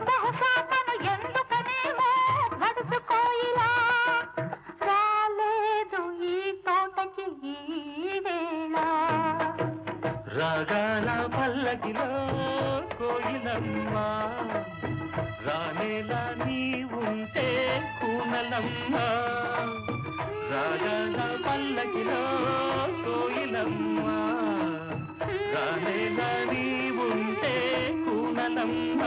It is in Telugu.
బహుశా తను ఎందుకనేమో గడుచుకోయిలా రాలేదు ఈ తోటకి ఈ వేళ. రాగాల పల్లకిలో కోయిలమ్మ రానేలా నీ ఉంటే కూనలమ్మ. రాగాల పల్లకిలో కోయిలమ్మ రానేలా నీ ఉంటే కూనలమ్మ.